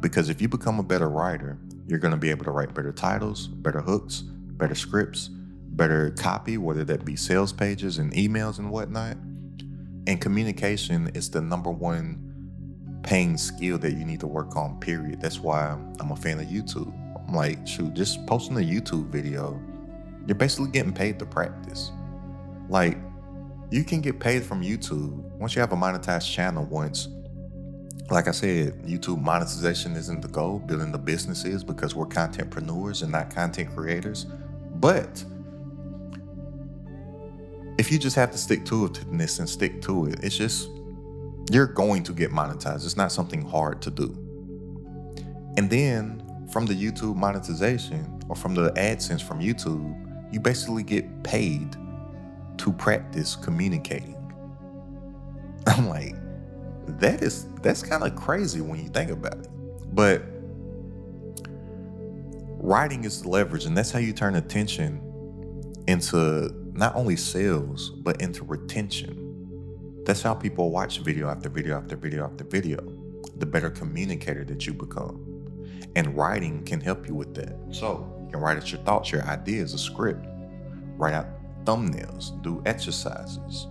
Because if you become a better writer, you're going to be able to write better titles, better hooks, better scripts, better copy, whether that be sales pages and emails and whatnot. And communication is the #1 paying skill that you need to work on, period. That's why I'm a fan of YouTube. I'm like, shoot, just posting a YouTube video, you're basically getting paid to practice. Like, you can get paid from YouTube once you have a monetized channel once. Like I said, YouTube monetization isn't the goal, building the business is, because we're contentpreneurs and not content creators. But if you just have to stick to it and stick to it, it's just, you're going to get monetized. It's not something hard to do. And then from the YouTube monetization, or from the AdSense from YouTube, you basically get paid to practice communicating. I'm like, that's kind of crazy when you think about it. But writing is the leverage, and that's how you turn attention into not only sales, but into retention. That's how people watch video after video after video after video, the better communicator that you become. And writing can help you with that. So you can write out your thoughts, your ideas, a script, write out thumbnails, do exercises,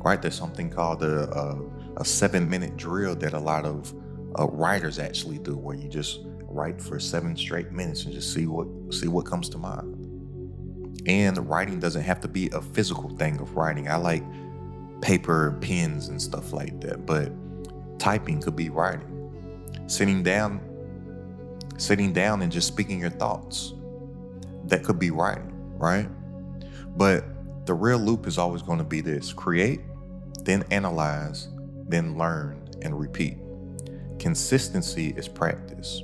right? There's something called a 7-minute drill that a lot of writers actually do, where you just write for 7 straight minutes and just see what comes to mind. And writing doesn't have to be a physical thing of writing. I like paper, pens, and stuff like that, but typing could be writing. Sitting down and just speaking your thoughts, that could be writing, right? But the real loop is always going to be this: create, then analyze, then learn and repeat. Consistency is practice.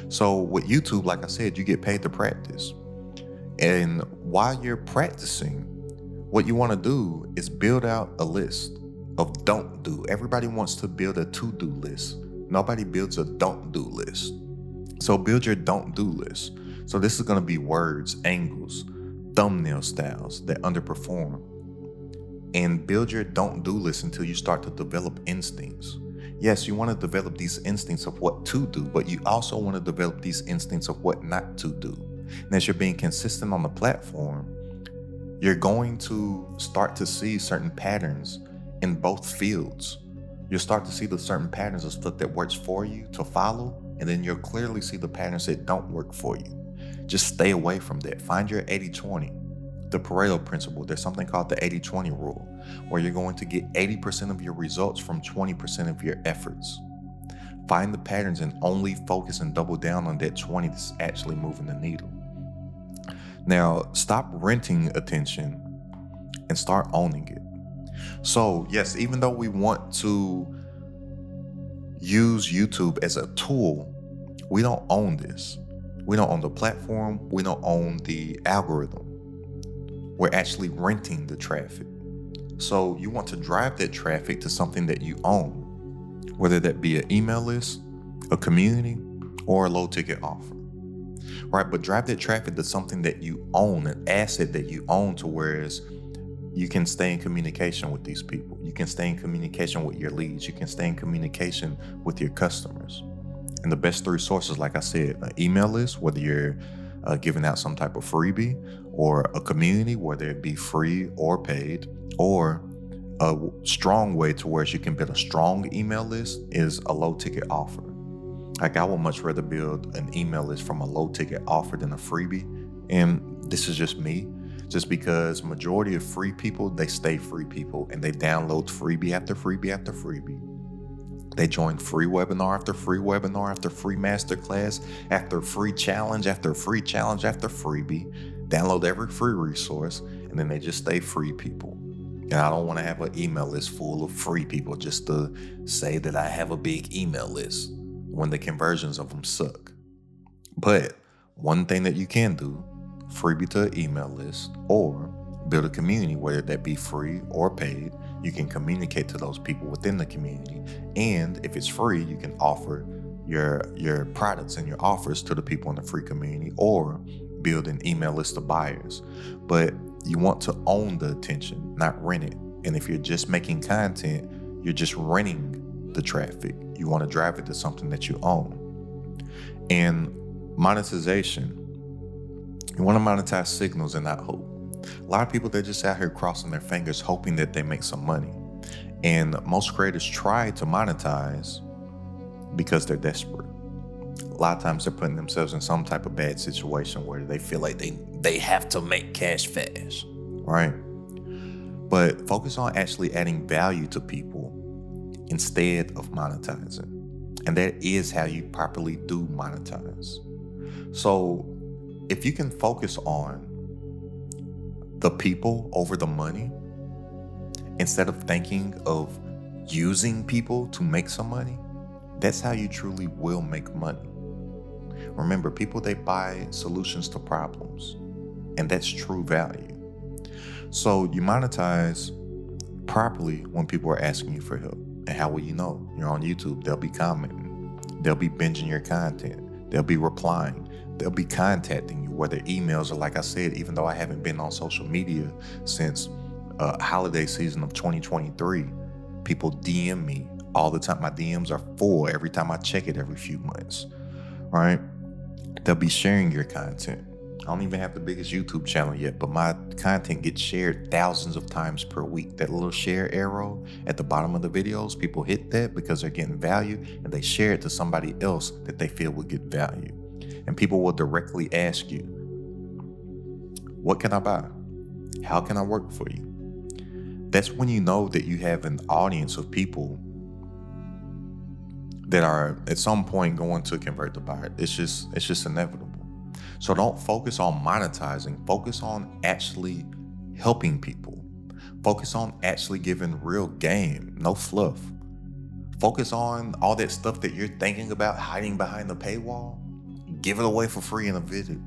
So with YouTube, like I said, you get paid to practice. And while you're practicing, what you want to do is build out a list of don't do. Everybody wants to build a to-do list. Nobody builds a don't do list. So build your don't do list. So this is going to be words, angles, thumbnail styles that underperform. And build your don't do list until you start to develop instincts. Yes, you want to develop these instincts of what to do, but you also want to develop these instincts of what not to do. And as you're being consistent on the platform, you're going to start to see certain patterns in both fields. You'll start to see the certain patterns of stuff that works for you to follow and then you'll clearly see the patterns that don't work for you. Just stay away from that. Find your 80-20. The Pareto principle, there's something called the 80-20 rule, where you're going to get 80% of your results from 20% of your efforts. Find the patterns and only focus and double down on that 20 that's actually moving the needle. Now, stop renting attention and start owning it. So, yes, even though we want to use YouTube as a tool, we don't own this. We don't own the platform. We don't own the algorithm. We're actually renting the traffic. So you want to drive that traffic to something that you own, whether that be an email list, a community, or a low ticket offer, right? But drive that traffic to something that you own, an asset that you own, to whereas you can stay in communication with these people. You can stay in communication with your leads. You can stay in communication with your customers. And the best three sources, like I said, an email list, whether you're giving out some type of freebie, or a community, whether it be free or paid, or a strong way to where you can build a strong email list is a low ticket offer. Like, I would much rather build an email list from a low ticket offer than a freebie. And this is just me, just because majority of free people, they stay free people, and they download freebie after freebie after freebie. They join free webinar after free webinar after free masterclass after free challenge after free challenge after freebie, download every free resource, and then they just stay free people. And I don't want to have an email list full of free people just to say that I have a big email list when the conversions of them suck. But one thing that you can do, freebie to an email list, or build a community, whether that be free or paid. You can communicate to those people within the community. And if it's free, you can offer your products and your offers to the people in the free community, or build an email list of buyers. But you want to own the attention, not rent it. And if you're just making content, you're just renting the traffic. You want to drive it to something that you own. And monetization, you want to monetize signals and not hope. A lot of people, they're just out here crossing their fingers, hoping that they make some money. And most creators try to monetize because they're desperate. A lot of times they're putting themselves in some type of bad situation where they feel like they have to make cash fast, right? But focus on actually adding value to people instead of monetizing. And that is how you properly do monetize. So if you can focus on the people over the money, instead of thinking of using people to make some money, that's how you truly will make money. Remember, people, they buy solutions to problems, and that's true value. So you monetize properly when people are asking you for help. And how will you know? You're on YouTube, they'll be commenting, they'll be binging your content, they'll be replying, they'll be contacting you, whether emails or, like I said, even though I haven't been on social media since holiday season of 2023, people DM me all the time. My DMs are full every time I check it every few months, right? They'll be sharing your content. I don't even have the biggest YouTube channel yet, but my content gets shared thousands of times per week. That little share arrow at the bottom of the videos, people hit that because they're getting value, and they share it to somebody else that they feel will get value. And people will directly ask you, what can I buy? How can I work for you? That's when you know that you have an audience of people that are at some point going to convert to buyer. It's just inevitable. So don't focus on monetizing. Focus on actually helping people. Focus on actually giving real game, no fluff. Focus on all that stuff that you're thinking about hiding behind the paywall. Give it away for free in a video.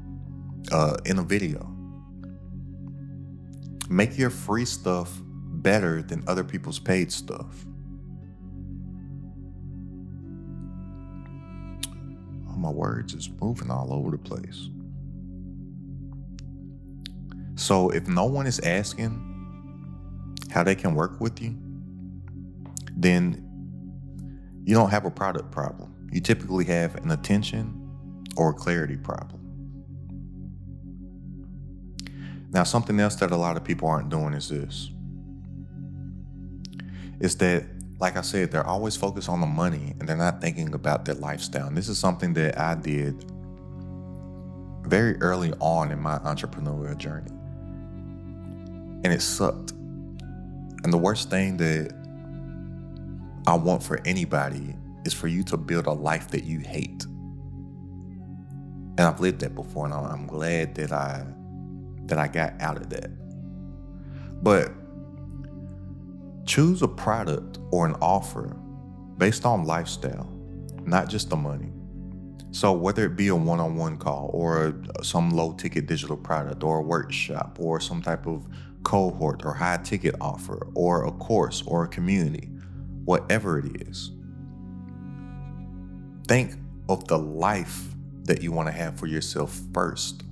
Make your free stuff better than other people's paid stuff. Oh, my words is moving all over the place. So if no one is asking how they can work with you, then you don't have a product problem. You typically have an attention or a clarity problem. Now, something else that a lot of people aren't doing is this. Is that, like I said, they're always focused on the money and they're not thinking about their lifestyle. And this is something that I did very early on in my entrepreneurial journey. And it sucked. And the worst thing that I want for anybody is for you to build a life that you hate. And I've lived that before, and I'm glad that I got out of that. But choose a product or an offer based on lifestyle, not just the money. So whether it be a one-on-one call or some low-ticket digital product or a workshop or some type of cohort or high-ticket offer or a course or a community, whatever it is, think of the life that you want to have for yourself first,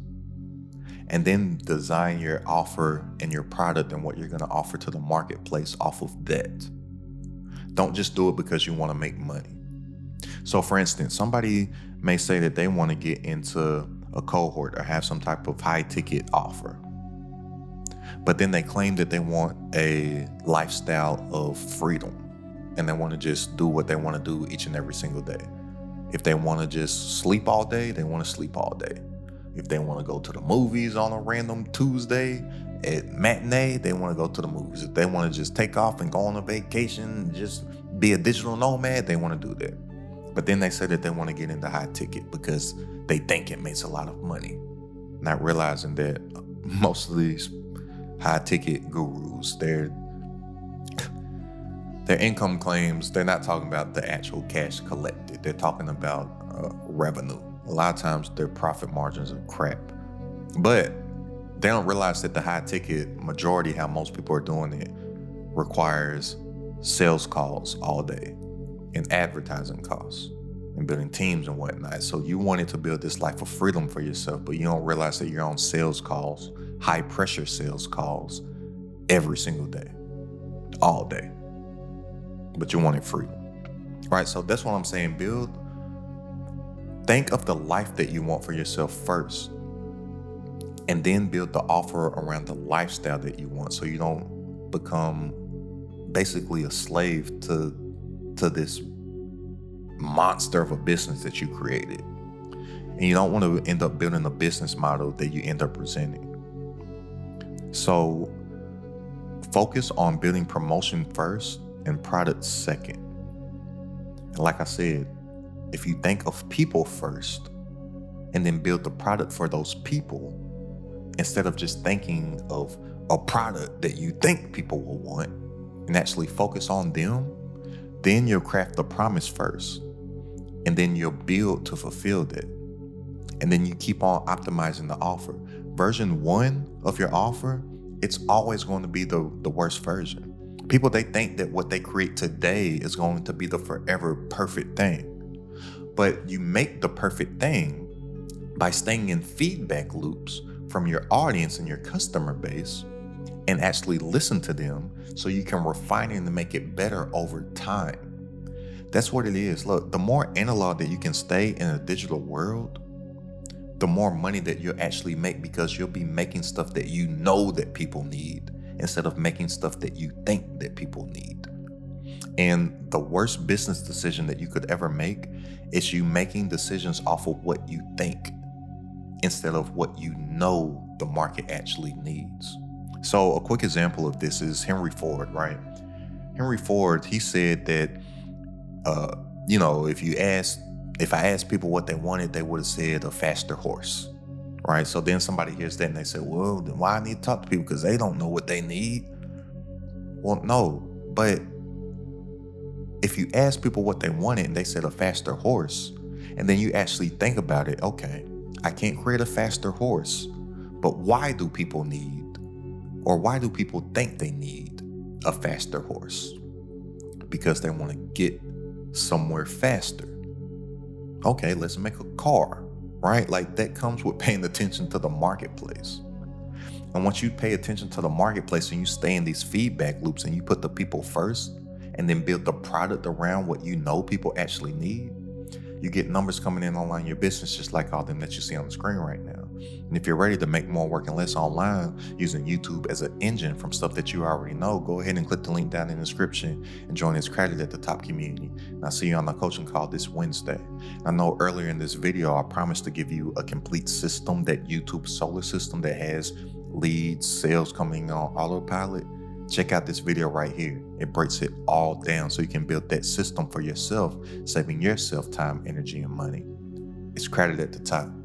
and then design your offer and your product and what you're going to offer to the marketplace off of that. Don't just do it because you want to make money. So for instance, somebody may say that they want to get into a cohort or have some type of high ticket offer, but then they claim that they want a lifestyle of freedom and they want to just do what they want to do each and every single day. If they want to just sleep all day, they want to sleep all day. If they want to go to the movies on a random Tuesday at matinee, they want to go to the movies. If they want to just take off and go on a vacation and just be a digital nomad, they want to do that. But then they say that they want to get into high ticket because they think it makes a lot of money, not realizing that most of these high ticket gurus, their income claims, they're not talking about the actual cash collected. They're talking about revenue. A lot of times their profit margins are crap. But they don't realize that the high ticket majority, how most people are doing it, requires sales calls all day and advertising costs and building teams and whatnot. So you wanted to build this life of freedom for yourself, but you don't realize that you're on sales calls, high pressure sales calls every single day, all day. But you want it free, right? So that's what I'm saying. Think of the life that you want for yourself first, and then build the offer around the lifestyle that you want, so you don't become basically a slave to this monster of a business that you created. And you don't want to end up building a business model that you end up presenting. So focus on building promotion first and product second. And like I said, if you think of people first and then build the product for those people, instead of just thinking of a product that you think people will want and actually focus on them, then you'll craft the promise first, and then you'll build to fulfill that. And then you keep on optimizing the offer. Version 1 of your offer, it's always going to be the worst version. People, they think that what they create today is going to be the forever perfect thing. But you make the perfect thing by staying in feedback loops from your audience and your customer base, and actually listen to them so you can refine it and make it better over time. That's what it is. Look, the more analog that you can stay in a digital world, the more money that you'll actually make, because you'll be making stuff that you know that people need instead of making stuff that you think that people need. And the worst business decision that you could ever make is you making decisions off of what you think instead of what you know the market actually needs. So a quick example of this is Henry Ford, right? Henry Ford, he said that, if I asked people what they wanted, they would have said a faster horse, right? So then somebody hears that and they say, well, then why I need to talk to people? Because they don't know what they need. Well, no, but if you ask people what they wanted and they said a faster horse, and then you actually think about it, okay, I can't create a faster horse, but why do people need, or why do people think they need a faster horse? Because they want to get somewhere faster. Okay, let's make a car, right? Like, that comes with paying attention to the marketplace. And once you pay attention to the marketplace and you stay in these feedback loops and you put the people first and then build the product around what you know people actually need, you get numbers coming in online in your business, just like all them that you see on the screen right now. And if you're ready to make more working less online using YouTube as an engine from stuff that you already know, go ahead and click the link down in the description and join this Credit at the Top community. And I'll see you on the coaching call this Wednesday. I know earlier in this video, I promised to give you a complete system, that YouTube solar system that has leads, sales coming on autopilot. Check out this video right here. It breaks it all down so you can build that system for yourself, saving yourself time, energy, and money. It's Credit at the Top.